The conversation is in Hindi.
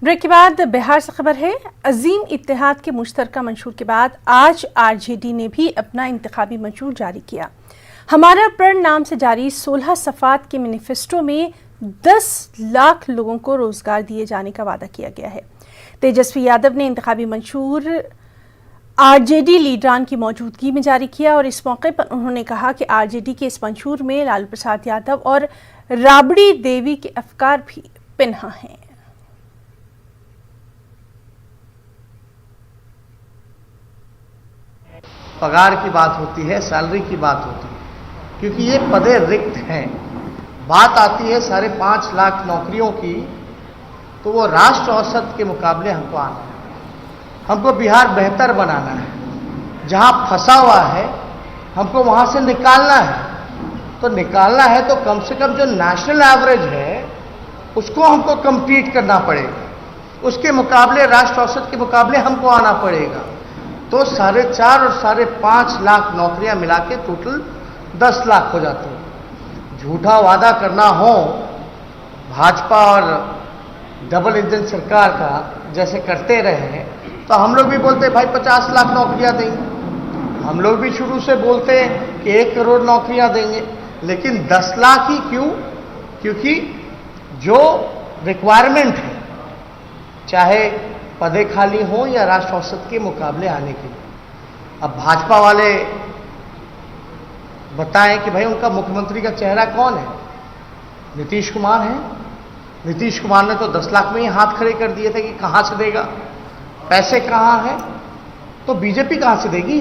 ब्रेक के बाद बिहार से खबर है। अजीम इत्तेहाद के मुश्तरका मंशूर के बाद आज आरजेडी ने भी अपना इंतखाबी मंशूर जारी किया। हमारा प्रण नाम से जारी 16 सफ़ात के मैनिफेस्टो में 10 लाख लोगों को रोजगार दिए जाने का वादा किया गया है। तेजस्वी यादव ने इंतखाबी मंशूर आरजेडी लीडरान की मौजूदगी में जारी किया और इस मौके पर उन्होंने कहा कि आरजेडी के इस मंशूर में लालू प्रसाद यादव और राबड़ी देवी के अफकार भी पिन्हा हैं। पगार की बात होती है, सैलरी की बात होती है, क्योंकि ये पदे रिक्त हैं। बात आती है 5.5 लाख नौकरियों की, तो वो राष्ट्र औसत के मुकाबले हमको आना है। हमको बिहार बेहतर बनाना है। जहां फंसा हुआ है हमको वहां से निकालना है। तो निकालना है तो कम से कम जो नेशनल एवरेज है उसको हमको कंपीट करना पड़ेगा। उसके मुकाबले राष्ट्र औसत के मुकाबले हमको आना पड़ेगा। तो 4.5 और 5.5 लाख नौकरियां मिला के टोटल 10 लाख हो जाती है। झूठा वादा करना हो भाजपा और डबल इंजन सरकार का जैसे करते रहे, तो हम लोग भी बोलते भाई 50 लाख नौकरियां देंगे। हम लोग भी शुरू से बोलते कि 1 करोड़ नौकरियां देंगे, लेकिन 10 लाख ही क्यों? क्योंकि जो रिक्वायरमेंट है, चाहे पदे खाली हो या राष्ट्र औसत के मुकाबले आने के लिए। अब भाजपा वाले बताएं कि भाई उनका मुख्यमंत्री का चेहरा कौन है? नीतीश कुमार है। नीतीश कुमार ने तो 10 लाख में ही हाथ खड़े कर दिए थे कि कहां से देगा, पैसे कहां है, तो बीजेपी कहां से देगी?